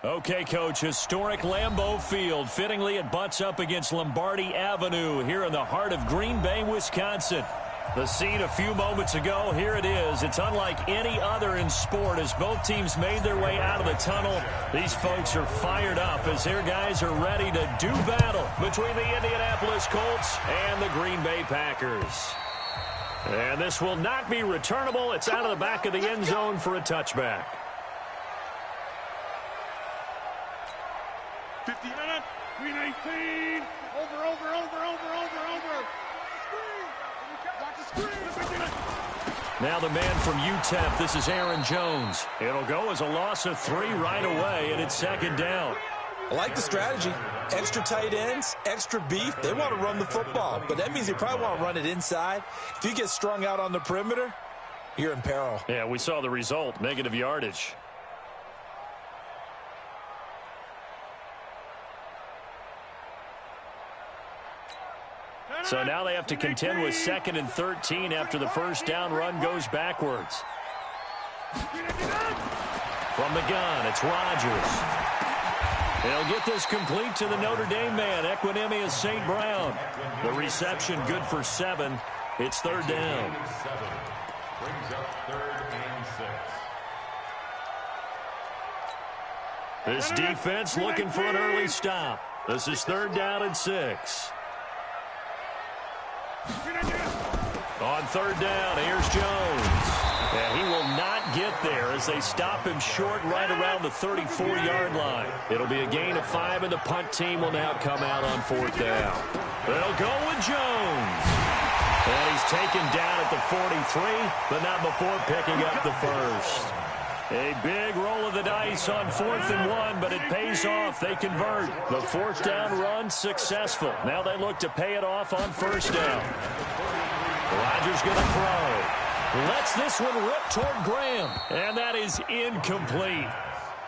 Okay, Coach, historic Lambeau Field. Fittingly, it butts up against Lombardi Avenue here in the heart of Green Bay, Wisconsin. The scene a few moments ago, here it is. It's unlike any other in sport as both teams made their way out of the tunnel. These folks are fired up as their guys are ready to do battle between the Indianapolis Colts and the Green Bay Packers. And this will not be returnable. It's out of the back of the end zone for a touchback. 50 minutes, 319, over. Now the man from UTEP, this is Aaron Jones. It'll go as a loss of 3 right away, and it's second down. I like the strategy. Extra tight ends, extra beef. They want to run the football, but that means they probably want to run it inside. If you get strung out on the perimeter, you're in peril. Yeah, we saw the result, negative yardage. So now they have to contend with 2nd and 13 after the first down run goes backwards. From the gun, it's Rodgers. They'll get this complete to the Notre Dame man, Equinemius St. Brown. The reception good for 7. It's third down. Brings up 3rd and 6. This defense looking for an early stop. This is 3rd down and 6. On 3rd down, here's Jones. And he will not get there as they stop him short right around the 34-yard line. It'll be a gain of 5, and the punt team will now come out on 4th down. They'll go with Jones. And he's taken down at the 43, but not before picking up the first. A big roll of the dice on 4th and 1, but it pays off. They convert. The 4th down run successful. Now they look to pay it off on 1st down. Rodgers going to throw. Lets this one rip toward Graham. And that is incomplete.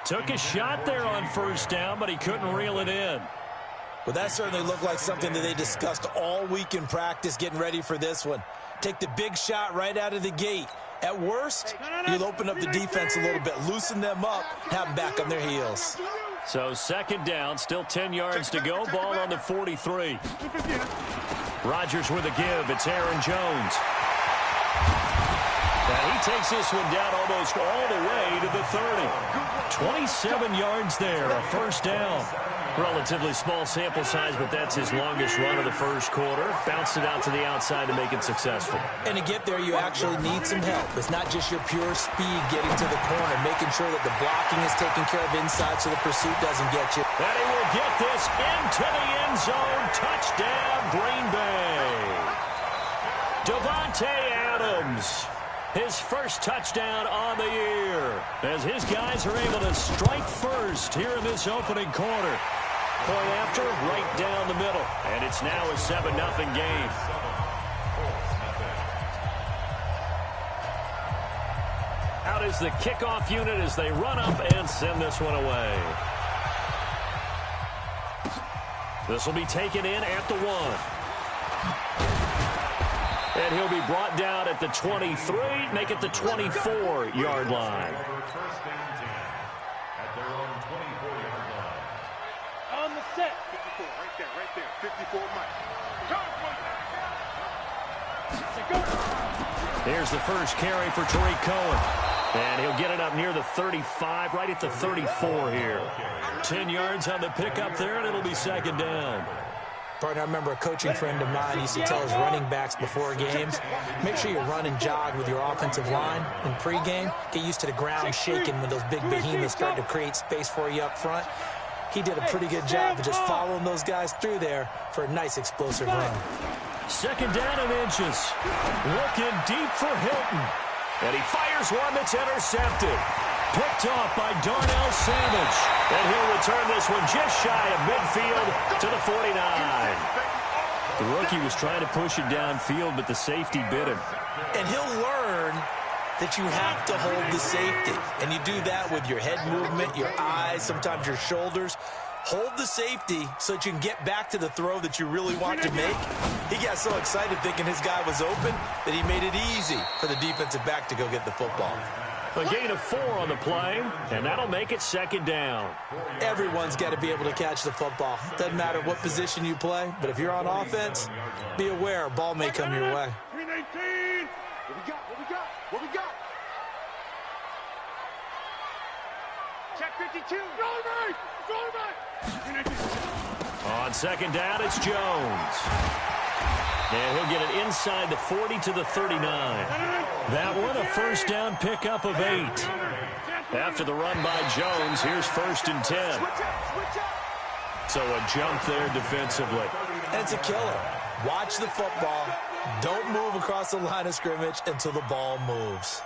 Took a shot there on 1st down, but he couldn't reel it in. Well, that certainly looked like something that they discussed all week in practice getting ready for this one. Take the big shot right out of the gate. At worst, you'll open up the defense a little bit, loosen them up, have them back on their heels. So 2nd down, still 10 yards to go, ball on the 43. Rodgers with a give, it's Aaron Jones. And he takes this one down almost all the way to the 30. 27 yards there, a 1st down. Relatively small sample size, but that's his longest run of the first quarter. Bounced it out to the outside to make it successful. And to get there, you actually need some help. It's not just your pure speed getting to the corner, making sure that the blocking is taken care of inside so the pursuit doesn't get you. And he will get this into the end zone. Touchdown, Green Bay. Davante Adams. His first touchdown on the year as his guys are able to strike first here in this opening quarter. Point after, right down the middle. And it's now a 7-0 game. Out is the kickoff unit as they run up and send this one away. This will be taken in at the 1. And he'll be brought down at the 23, make it the 24-yard line. First down 10 at their own 24-yard line. On the set. 54, right there. 54, Mike. Here's the first carry for Tariq Cohen. And he'll get it up near the 35, right at the 34 here. 10 yards on the pickup there, and it'll be 2nd down. Partner, I remember a coaching friend of mine used to tell his running backs before games, make sure you run and jog with your offensive line in pregame. Get used to the ground shaking when those big behemoths start to create space for you up front. He did a pretty good job of just following those guys through there for a nice explosive run. 2nd down and inches. Looking deep for Hilton. And he fires one that's intercepted. Picked off by Darnell Savage. And he'll return this one just shy of midfield to the 49. The rookie was trying to push it downfield, but the safety bit him. And he'll learn that you have to hold the safety. And you do that with your head movement, your eyes, sometimes your shoulders. Hold the safety so that you can get back to the throw that you really want to make. He got so excited thinking his guy was open that he made it easy for the defensive back to go get the football. A gain of 4 on the play, and that'll make it 2nd down. Everyone's got to be able to catch the football. Doesn't matter what position you play, but if you're on offense, be aware a ball may come your way. 319. What we got? Check 52. On 2nd down, it's Jones. And he'll get it inside the 40 to the 39. That one, a 1st down pickup of 8. After the run by Jones, here's 1st and 10. So a jump there defensively. And it's a killer. Watch the football. Don't move across the line of scrimmage until the ball moves.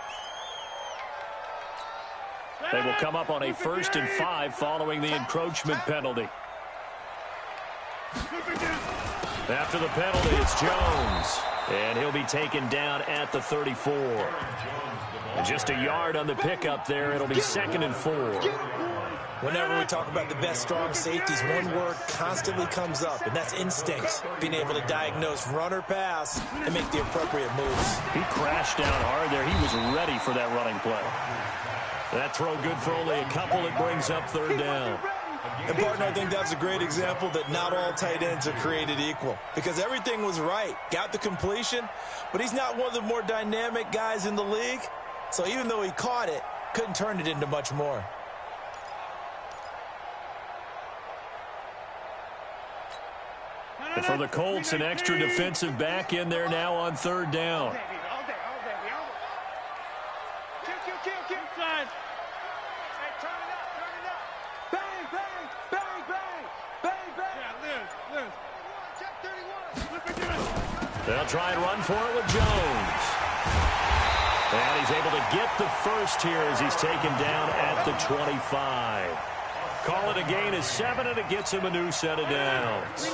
They will come up on a 1st and 5 following the encroachment penalty. After the penalty, it's Jones. And he'll be taken down at the 34. And just a yard on the pickup there. It'll be 2nd and 4. Whenever we talk about the best strong safeties, one word constantly comes up, and that's instincts. Being able to diagnose run or pass and make the appropriate moves. He crashed down hard there. He was ready for that running play. That throw good for only a couple. It brings up 3rd down. And, partner, I think that's a great example that not all tight ends are created equal. Because everything was right. Got the completion, but he's not one of the more dynamic guys in the league. So even though he caught it, couldn't turn it into much more. And for the Colts, an extra defensive back in there now on 3rd down. They'll try and run for it with Jones. And he's able to get the 1st here as he's taken down at the 25. Call it a gain of 7, and it gets him a new set of downs.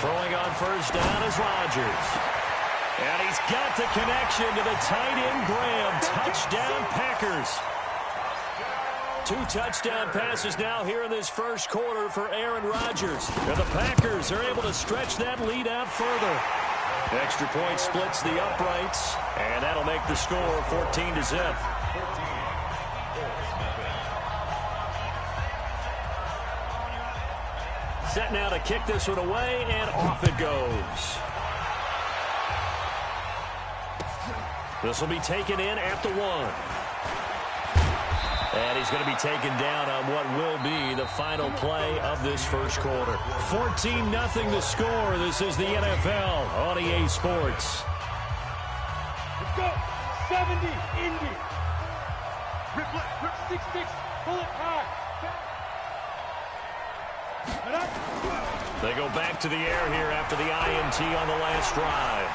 Throwing on 1st down is Rodgers. And he's got the connection to the tight end Graham. Touchdown Packers. 2 touchdown passes now here in this 1st quarter for Aaron Rodgers. And the Packers are able to stretch that lead out further. Extra point splits the uprights, and that'll make the score 14-0. Set now to kick this one away, and off it goes. This will be taken in at the 1. And he's going to be taken down on what will be the final play of this 1st quarter. 14-0 the score. This is the NFL on EA Sports. Let's go. 70, Indy. Rip left, rip 6-6, pull it high. They go back to the air here after the INT on the last drive.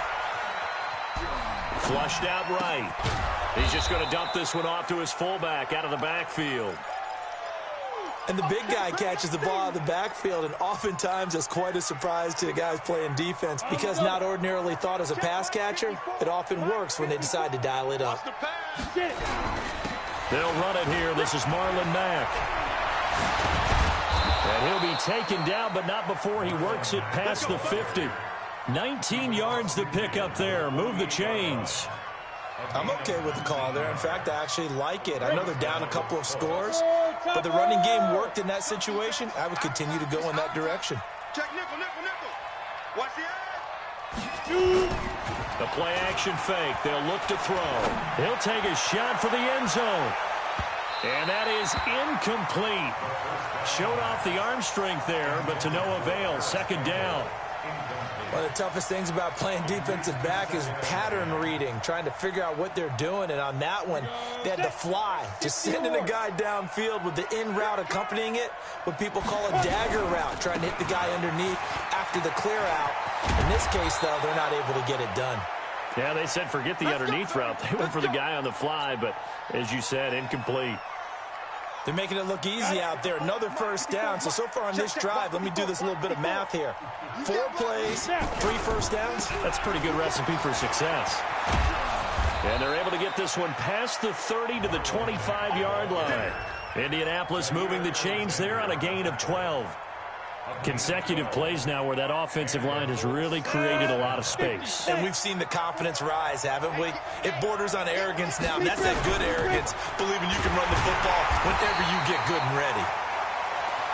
Flushed out right. He's just going to dump this one off to his fullback out of the backfield. And the big guy catches the ball out of the backfield, and oftentimes it's quite a surprise to the guys playing defense because not ordinarily thought as a pass catcher, it often works when they decide to dial it up. They'll run it here. This is Marlon Mack. And he'll be taken down, but not before he works it past the 50. 19 yards to pick up there. Move the chains. I'm okay with the call there. In fact, I actually like it. I know they're down a couple of scores, but the running game worked in that situation. I would continue to go in that direction. Check nickel. Watch the eye. The play action fake. They'll look to throw. He'll take a shot for the end zone. And that is incomplete. Showed off the arm strength there, but to no avail. 2nd down. One of the toughest things about playing defensive back is pattern reading, trying to figure out what they're doing. And on that one, they had to fly, just sending a guy downfield with the in route accompanying it, what people call a dagger route, trying to hit the guy underneath after the clear out. In this case, though, they're not able to get it done. Yeah, they said forget the underneath route. They went for the guy on the fly, but as you said, incomplete. They're making it look easy out there. Another 1st down. So far on this drive, let me do this little bit of math here. 4 plays, 3 1st downs. That's a pretty good recipe for success. And they're able to get this one past the 30 to the 25-yard line. Indianapolis moving the chains there on a gain of 12. Consecutive plays now where that offensive line has really created a lot of space. And we've seen the confidence rise, haven't we? It borders on arrogance now, and that's that good arrogance, believing you can run the football whenever you get good and ready.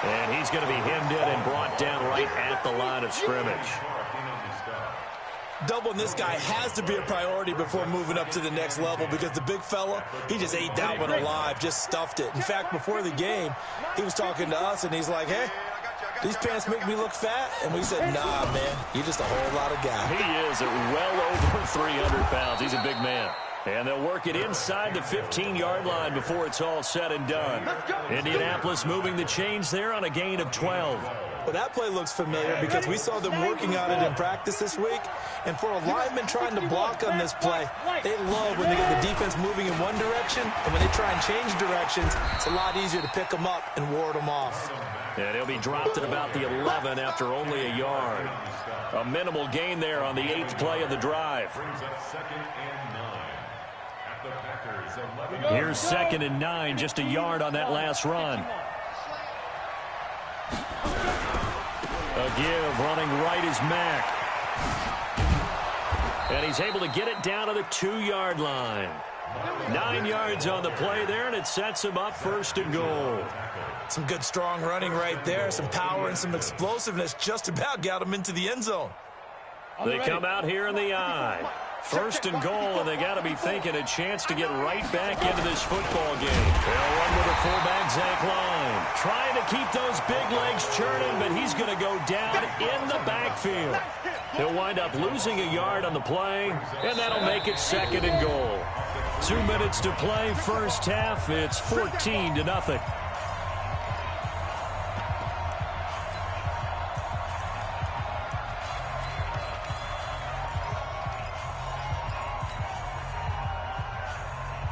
And he's going to be hemmed in and brought down right at the line of scrimmage. Doubling this guy has to be a priority before moving up to the next level because the big fella, he just ate that one alive, just stuffed it. In fact, before the game, he was talking to us, and he's like, hey, these pants make me look fat? And we said, nah, man, you're just a whole lot of guy. He is at well over 300 pounds. He's a big man. And they'll work it inside the 15-yard line before it's all said and done. Indianapolis moving the chains there on a gain of 12. Well, that play looks familiar because we saw them working on it in practice this week. And for a lineman trying to block on this play, they love when they get the defense moving in one direction. And when they try and change directions, it's a lot easier to pick them up and ward them off. And he'll be dropped at about the 11 after only a yard. A minimal gain there on the 8th play of the drive. Here's 2nd and 9, just a yard on that last run. A give, running right is Mack. And he's able to get it down to the 2-yard line. 9 yards on the play there, and it sets him up 1st and goal. Some good strong running right there, some power and some explosiveness just about got him into the end zone. They come out here in the I. 1st and goal, and they got to be thinking a chance to get right back into this football game. They'll run with a fullback Zach Line. Trying to keep those big legs churning, but he's going to go down in the backfield. He'll wind up losing a yard on the play, and that'll make it 2nd and goal. 2 minutes to play, first half. It's 14-0.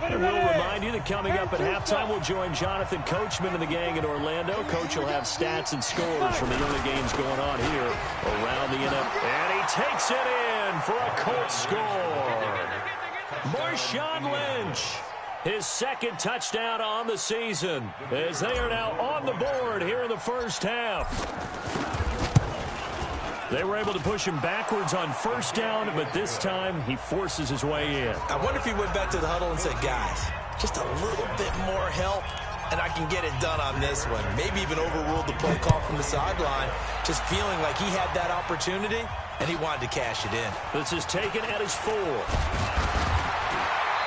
And we'll remind you that coming up at halftime, we'll join Jonathan Coachman and the gang in Orlando. Coach will have stats and scores from the early games going on here around the NFL. And he takes it in for a Colts score. Marshawn Lynch, his 2nd touchdown on the season, as they are now on the board here in the first half. They were able to push him backwards on 1st down, but this time he forces his way in. I wonder if he went back to the huddle and said, guys, just a little bit more help, and I can get it done on this one. Maybe even overruled the play call from the sideline, just feeling like he had that opportunity, and he wanted to cash it in. This is taken at his 4.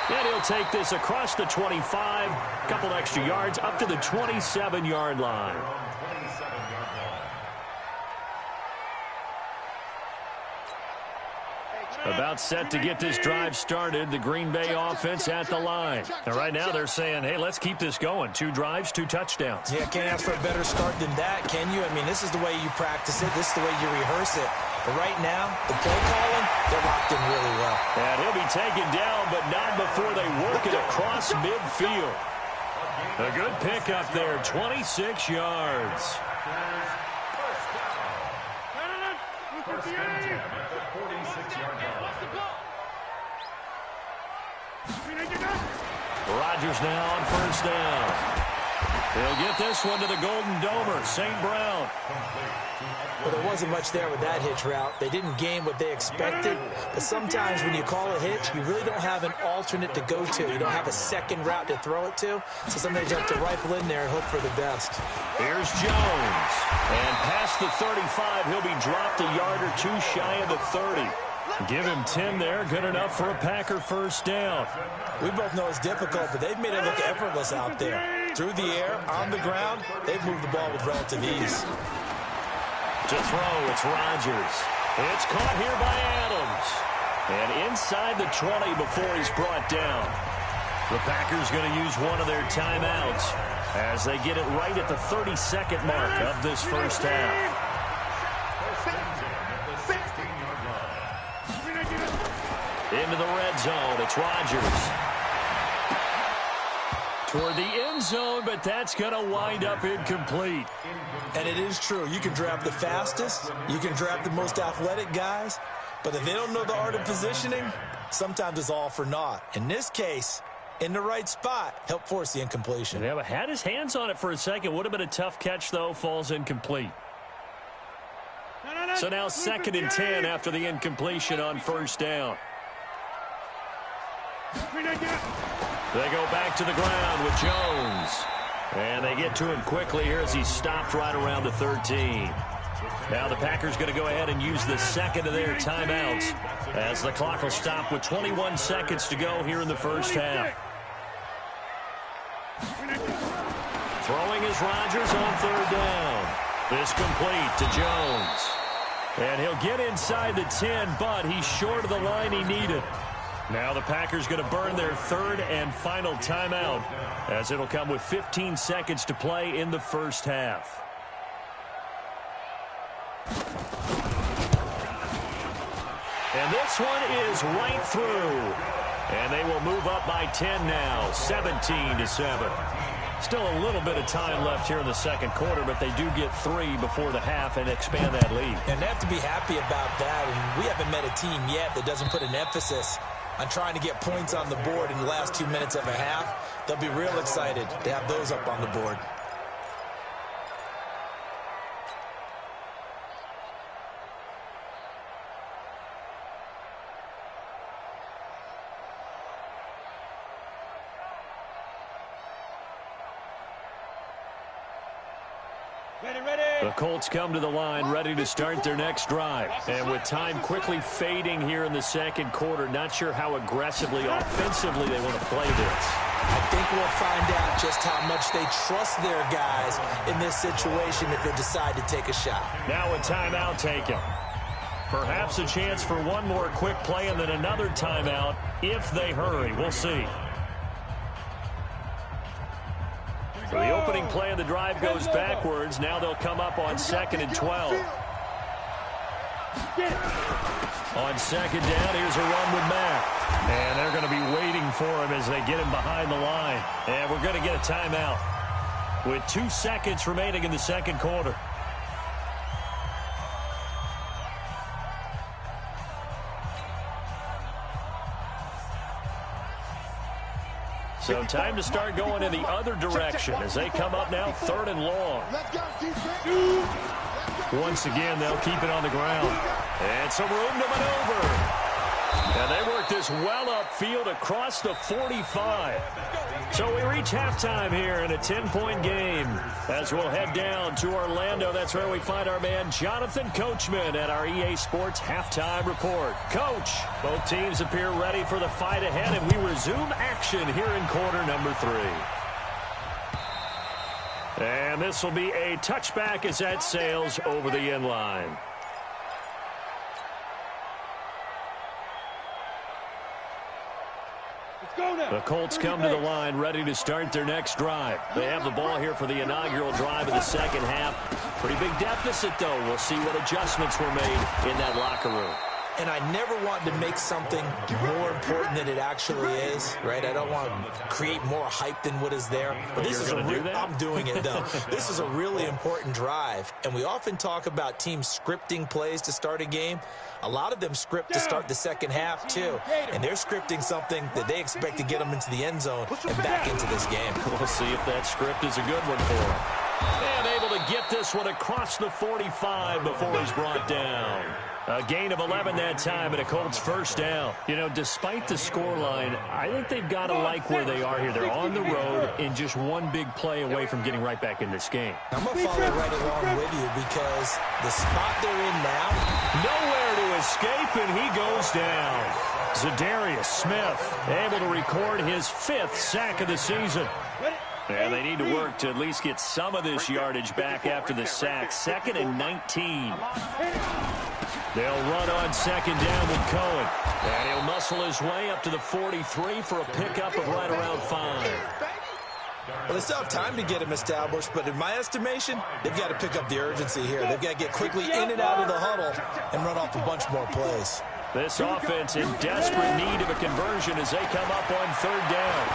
And he'll take this across the 25, a couple extra yards, up to the 27-yard line. About set to get this drive started, the Green Bay offense at the line. And right now they're saying, hey, let's keep this going. 2 drives, 2 touchdowns. Yeah, can't ask for a better start than that, can you? I mean, this is the way you practice it. This is the way you rehearse it. But right now, the play calling, they're locked in really well. And he'll be taken down, but not before they work it across midfield. A good pickup there, 26 yards. Rodgers now on 1st down. He'll get this one to the Golden Domer, St. Brown. Well, there wasn't much there with that hitch route. They didn't gain what they expected, but sometimes when you call a hitch, you really don't have an alternate to go to. You don't have a second route to throw it to, so sometimes you have to rifle in there and hope for the best. Here's Jones, and past the 35, he'll be dropped a yard or 2 shy of the 30. Give him 10 there, good enough for a Packer 1st down. We both know it's difficult, but they've made it look effortless out there. Through the air, on the ground, they've moved the ball with relative ease. To throw, it's Rodgers. It's caught here by Adams. And inside the 20 before he's brought down. The Packers going to use one of their timeouts as they get it right at the 32nd mark of this first half. Into the red zone, it's Rodgers. Toward the end zone, but that's going to wind up incomplete. And it is true. You can draft the fastest. You can draft the most athletic guys. But if they don't know the art of positioning, sometimes it's all for naught. In this case, in the right spot, help force the incompletion. Yeah, but had his hands on it for a second. Would have been a tough catch, though. Falls incomplete. So now 2nd and 10 after the incompletion on 1st down. They go back to the ground with Jones. And they get to him quickly here as he's stopped right around the 13. Now the Packers going to go ahead and use the second of their timeouts as the clock will stop with 21 seconds to go here in the first half. Throwing is Rodgers on 3rd down. This complete to Jones. And he'll get inside the 10, but he's short of the line he needed. Now the Packers going to burn their 3rd and final timeout as it'll come with 15 seconds to play in the first half. And this one is right through. And they will move up by 10 now, 17-7. Still a little bit of time left here in the second quarter, but they do get 3 before the half and expand that lead. And they have to be happy about that. And we haven't met a team yet that doesn't put an emphasis on trying to get points on the board in the last 2 minutes of a half. They'll be real excited to have those up on the board. The Colts come to the line ready to start their next drive. And with time quickly fading here in the second quarter, not sure how aggressively, offensively they want to play this. I think we'll find out just how much they trust their guys in this situation if they decide to take a shot. Now a timeout taken. Perhaps a chance for one more quick play and then another timeout if they hurry. We'll see. So the opening play of the drive goes backwards. Now they'll come up on 2nd and 12. On 2nd down, here's a run with Mack. And they're going to be waiting for him as they get him behind the line. And we're going to get a timeout with 2 seconds remaining in the second quarter. So time to start going in the other direction as they come up now 3rd and long. Once again, they'll keep it on the ground. And some room to maneuver. And they work this well upfield across the 45. So we reach halftime here in a 10-point game as we'll head down to Orlando. That's where we find our man Jonathan Coachman at our EA Sports Halftime Report. Coach, both teams appear ready for the fight ahead, and we resume action here in quarter number 3. And this will be a touchback as that sails over the end line. The Colts come to the line ready to start their next drive. They have the ball here for the inaugural drive of the second half. Pretty big deficit, though. We'll see what adjustments were made in that locker room. And I never want to make something more important than it actually is, right? I don't want to create more hype than what is there. But this is I'm doing it, though. This is a really important drive. And we often talk about teams scripting plays to start a game. A lot of them script to start the second half, too. And they're scripting something that they expect to get them into the end zone and back into this game. We'll see if that script is a good one for them. And able to get this one across the 45 before he's brought down. A gain of 11 that time and a Colts first down. You know, despite the scoreline, I think they've got to like where they are here. They're on the road and just one big play away from getting right back in this game. I'm going to follow right along with you because the spot they're in now, nowhere to escape, and he goes down. Za'Darius Smith able to record his 5th sack of the season. And they need to work to at least get some of this yardage back after the sack. 2nd and 19. They'll run on 2nd down with Cohen. And he'll muscle his way up to the 43 for a pickup of right around 5. Well, they still have time to get him established, but in my estimation, they've got to pick up the urgency here. They've got to get quickly in and out of the huddle and run off a bunch more plays. This offense in desperate need of a conversion as they come up on 3rd down.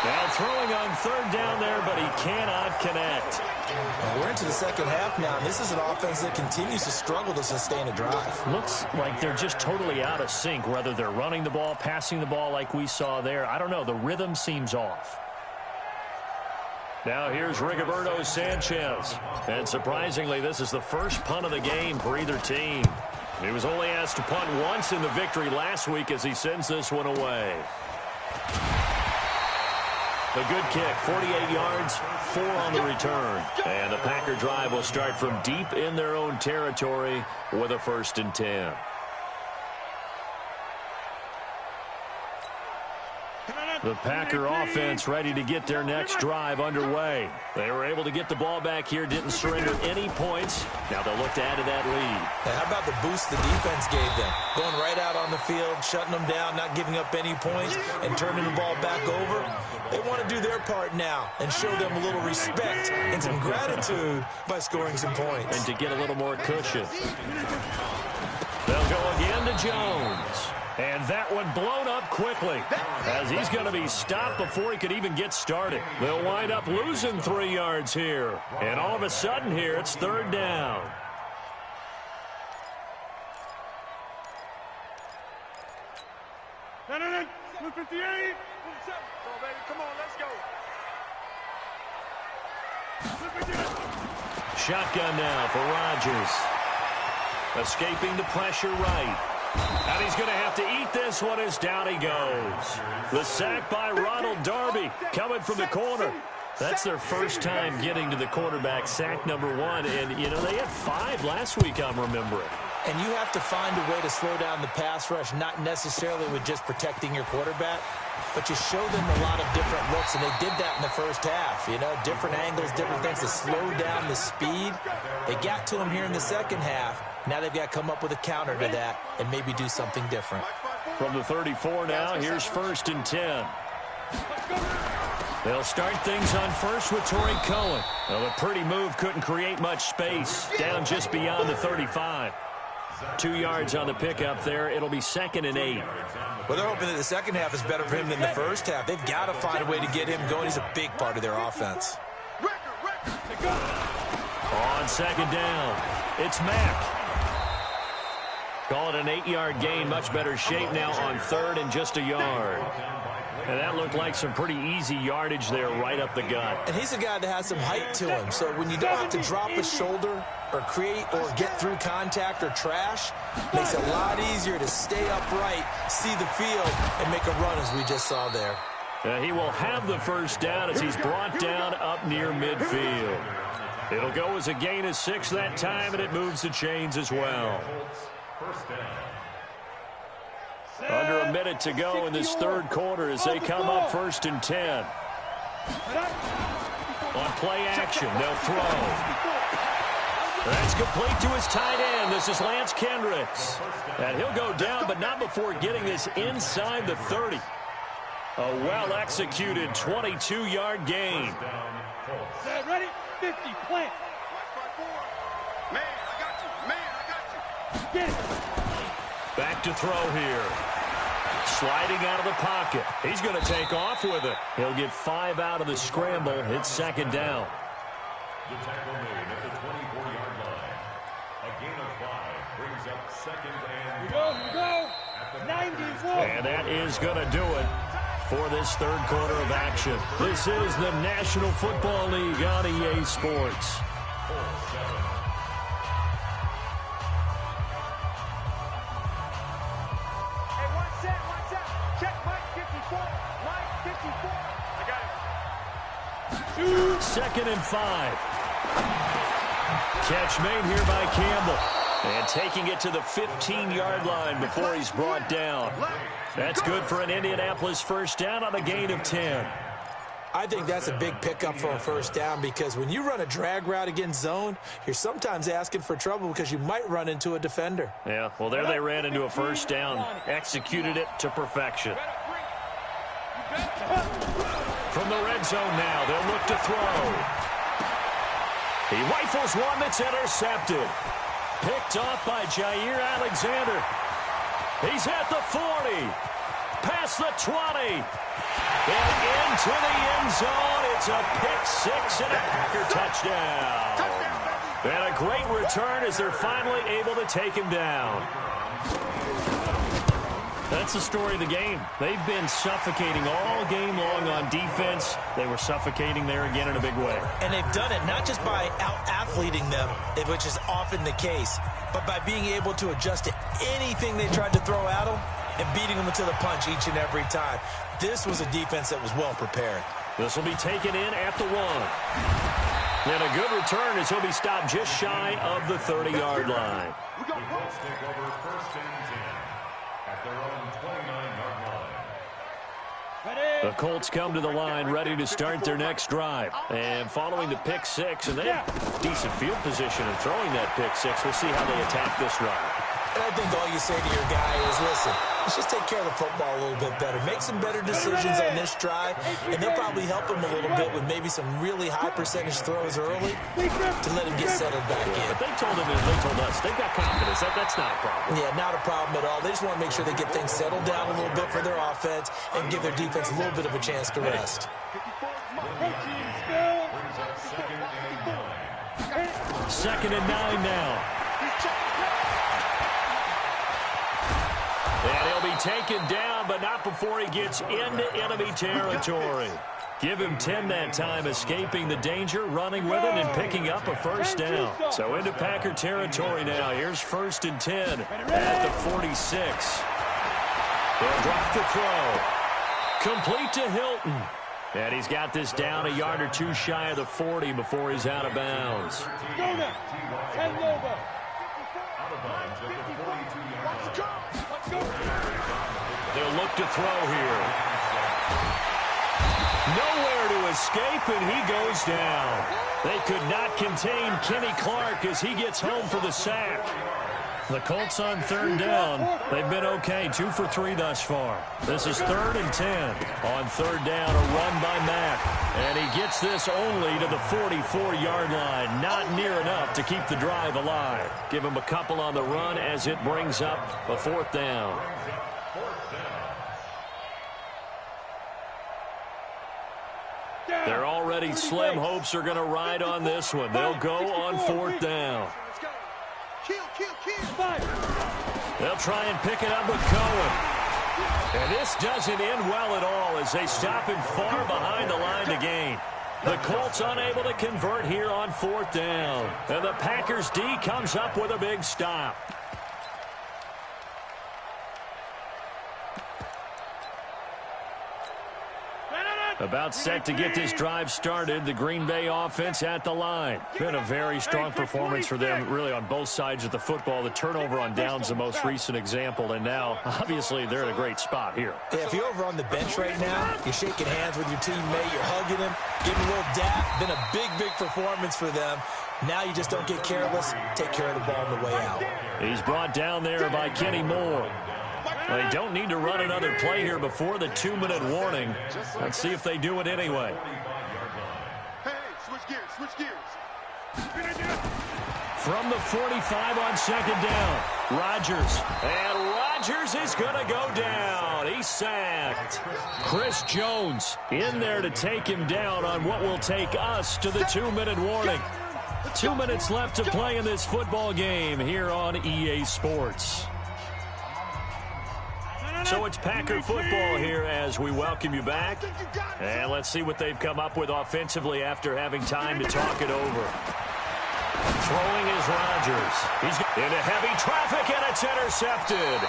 Now throwing on 3rd down there, but he cannot connect. Well, we're into the second half now, and this is an offense that continues to struggle to sustain a drive. Looks like they're just totally out of sync, whether they're running the ball, passing the ball like we saw there. I don't know. The rhythm seems off. Now here's Rigoberto Sanchez. And surprisingly, this is the first punt of the game for either team. He was only asked to punt once in the victory last week as he sends this one away. A good kick, 48 yards, 4 on the return. And the Packer drive will start from deep in their own territory with a 1st and 10. The Packer offense ready to get their next drive underway. They were able to get the ball back here, didn't surrender any points. Now they'll look to add to that lead. Now, how about the boost the defense gave them? Going right out on the field, shutting them down, not giving up any points, and turning the ball back over. They want to do their part now and show them a little respect and some gratitude by scoring some points. And to get a little more cushion. They'll go again to Jones. And that one blown up quickly as he's going to be stopped before he could even get started. They'll wind up losing 3 yards here. And all of a sudden here, it's 3rd down. No, 158. Come on, baby. Come on, let's go. Shotgun now for Rodgers. Escaping the pressure right. And he's going to have to eat this one as down he goes. The sack by Ronald Darby coming from the corner. That's their first time getting to the quarterback, sack number 1. And, you know, they had 5 last week, I'm remembering. And you have to find a way to slow down the pass rush, not necessarily with just protecting your quarterback, but you show them a lot of different looks, and they did that in the first half. You know, different angles, different things to slow down the speed. They got to him here in the second half. Now they've got to come up with a counter to that and maybe do something different. From the 34 now, here's 1st and 10. They'll start things on first with Torrey Cohen. Well, a pretty move couldn't create much space. Down just beyond the 35. 2 yards on the pickup there. It'll be 2nd and 8. Well, they're hoping that the second half is better for him than the first half. They've got to find a way to get him going. He's a big part of their offense. On 2nd down, it's Mack. Call it an 8-yard gain. Much better shape now on 3rd and just a yard. And that looked like some pretty easy yardage there right up the gut. And he's a guy that has some height to him. So when you don't have to drop a shoulder or create or get through contact or trash, makes it a lot easier to stay upright, see the field, and make a run as we just saw there. He will have the 1st down as he's brought down up near midfield. It'll go as a gain of 6 that time, and it moves the chains as well. Under a minute to go in this 3rd quarter as they come up 1st and 10. On play action, they'll throw. That's complete to his tight end. This is Lance Kendricks. And he'll go down, but not before getting this inside the 30. A well-executed 22-yard gain. Ready? 50, plant. Man, I got you. Get it. Back to throw here. Sliding out of the pocket. He's going to take off with it. He'll get 5 out of the scramble. It's 2nd down. The tackle made at the 24-yard line. A gain of 5 brings up 2nd and... Here we go. 91. And that is going to do it for this 3rd quarter of action. This is the National Football League on EA Sports. Second and 5. Catch made here by Campbell. And taking it to the 15-yard line before he's brought down. That's good for an Indianapolis 1st down on a gain of 10. I think that's a big pickup for a 1st down because when you run a drag route against zone, you're sometimes asking for trouble because you might run into a defender. Yeah, well, there they ran into a 1st down. Executed it to perfection. From the red zone now, they'll look to throw. He rifles one that's intercepted. Picked off by Jair Alexander. He's at the 40. Past the 20. And into the end zone. It's a pick 6 and a Packer touchdown. And a great return as they're finally able to take him down. That's the story of the game. They've been suffocating all game long on defense. They were suffocating there again in a big way. And they've done it not just by out-athleting them, which is often the case, but by being able to adjust to anything they tried to throw at them and beating them to the punch each and every time. This was a defense that was well prepared. This will be taken in at the 1. And a good return as he'll be stopped just shy of the 30-yard line. Eagles take over 1st and 10 at their own 29-yard line. The Colts come to the line ready to start their next drive. And following the pick 6, and they have decent field position in throwing that pick 6. We'll see how they attack this drive. And I think all you say to your guy is, listen, let's just take care of the football a little bit better. Make some better decisions on this drive, and they'll probably help him a little bit with maybe some really high percentage throws early to let him get settled back in. But they told him, and they told us, they've got confidence. That's not a problem. Yeah, not a problem at all. They just want to make sure they get things settled down a little bit for their offense and give their defense a little bit of a chance to rest. Second and 9 now. And he'll be taken down, but not before he gets into enemy territory. Give him 10 that time, escaping the danger, running with it, and picking up a first down. So into Packer territory now. Here's 1st and 10 at the 46. They'll drop the throw. Complete to Hilton. And he's got this down a yard or two shy of the 40 before he's out of bounds. They'll look to throw here. Nowhere to escape, and he goes down. They could not contain Kenny Clark as he gets home for the sack. The Colts on 3rd down. They've been okay, 2 for 3 thus far. This is 3rd and 10. On 3rd down, a run by Mack. And he gets this only to the 44-yard line. Not near enough to keep the drive alive. Give him a couple on the run as it brings up a 4th down. Their already slim hopes are going to ride on this one. They'll go on 4th down. They'll try and pick it up with Cohen. And this doesn't end well at all as they stop him far behind the line to gain. The Colts unable to convert here on 4th down. And the Packers D comes up with a big stop. About set to get this drive started, the Green Bay offense at the line. Been a very strong performance for them, really, on both sides of the football. The turnover on downs, the most recent example, and now, obviously, they're in a great spot here. Yeah, if you're over on the bench right now, you're shaking hands with your teammate, you're hugging him, giving a little dap. Been a big, big performance for them. Now you just don't get careless. Take care of the ball on the way out. He's brought down there by Kenny Moore. They don't need to run another play here before the 2-minute warning. Let's see if they do it anyway. Hey, switch gears. From the 45 on 2nd down, Rodgers. And Rodgers is going to go down. He's sacked. Chris Jones in there to take him down on what will take us to the 2-minute warning. 2 minutes left to play in this football game here on EA Sports. So it's Packer football here as we welcome you back. And let's see what they've come up with offensively after having time to talk it over. Throwing is Rodgers. He's into heavy traffic, and it's intercepted.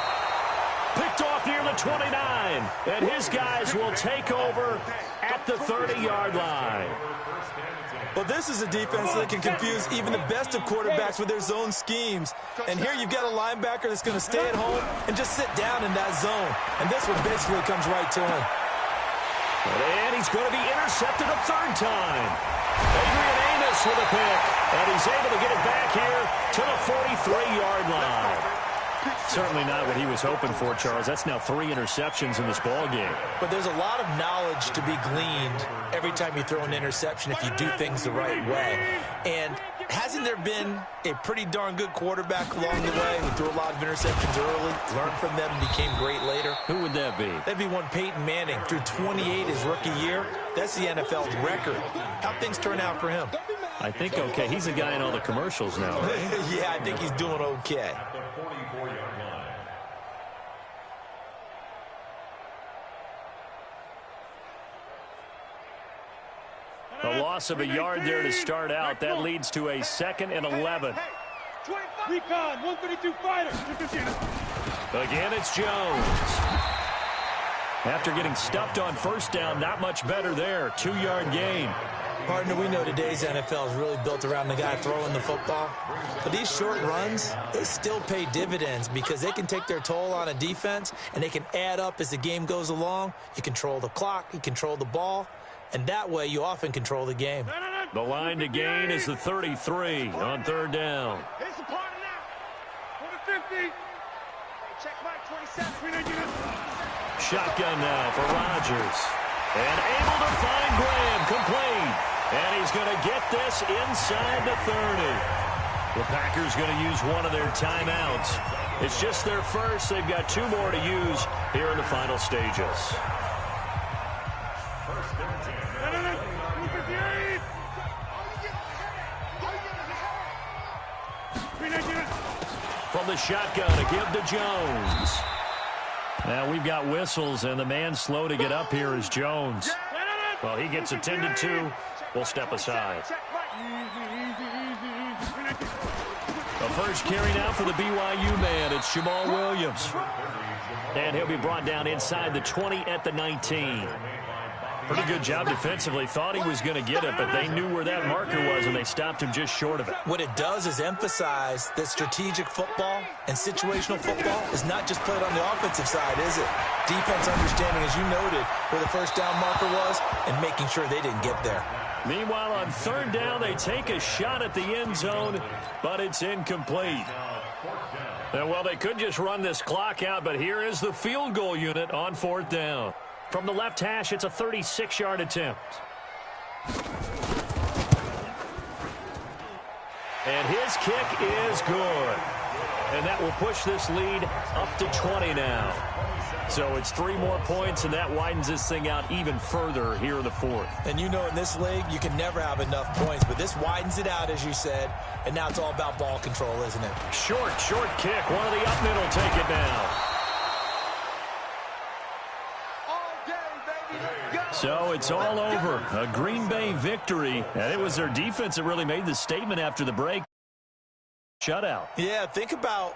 Picked off near the 29. And his guys will take over at the 30-yard line. Well, this is a defense that can confuse even the best of quarterbacks with their zone schemes. And here you've got a linebacker that's going to stay at home and just sit down in that zone. And this one basically comes right to him. And he's going to be intercepted a 3rd time. Adrian Amos with a pick. And he's able to get it back here to the 43-yard line. Certainly not what he was hoping for, Charles. That's now 3 interceptions in this ball game. But there's a lot of knowledge to be gleaned every time you throw an interception if you do things the right way. And hasn't there been a pretty darn good quarterback along the way who threw a lot of interceptions early, learned from them, and became great later? Who would that be? That'd be one Peyton Manning. Threw 28 his rookie year. That's the NFL record. How'd things turn out for him? I think okay. He's a guy in all the commercials now, right? Yeah, I think he's doing okay. A loss of a yard there to start out. That leads to a 2nd and 11. Recon, 132 fighter. Again, it's Jones. After getting stuffed on first down, not much better there. 2-yard gain. Partner, we know today's NFL is really built around the guy throwing the football. But these short runs, they still pay dividends because they can take their toll on a defense, and they can add up as the game goes along. You control the clock, you control the ball, and that way you often control the game. The line to gain is the 33 on 3rd down. Here's the party now. 150. Check back 27. Shotgun now for Rodgers. And able to find Graham, complete. And he's going to get this inside the 30. The Packers going to use one of their timeouts. It's just their first. They've got 2 more to use here in the final stages. From the shotgun, a give to Jones. Now we've got whistles, and the man slow to get up here is Jones. Well, he gets attended to. We'll step aside. The first carry now for the BYU man. It's Jamal Williams. And he'll be brought down inside the 20 at the 19. Pretty good job defensively. Thought he was going to get it, but they knew where that marker was, and they stopped him just short of it. What it does is emphasize that strategic football and situational football is not just played on the offensive side, is it? Defense understanding, as you noted, where the first down marker was and making sure they didn't get there. Meanwhile, on 3rd down, they take a shot at the end zone, but it's incomplete. And, well, they could just run this clock out, but here is the field goal unit on 4th down. From the left hash, it's a 36-yard attempt. And his kick is good. And that will push this lead up to 20 now. So it's 3 more points, and that widens this thing out even further here in the 4th. And you know in this league, you can never have enough points, but this widens it out, as you said, and now it's all about ball control, isn't it? Short kick. One of the up middle take it down. So it's all over. A Green Bay victory, and it was their defense that really made the statement after the break. Shutout. Yeah, think about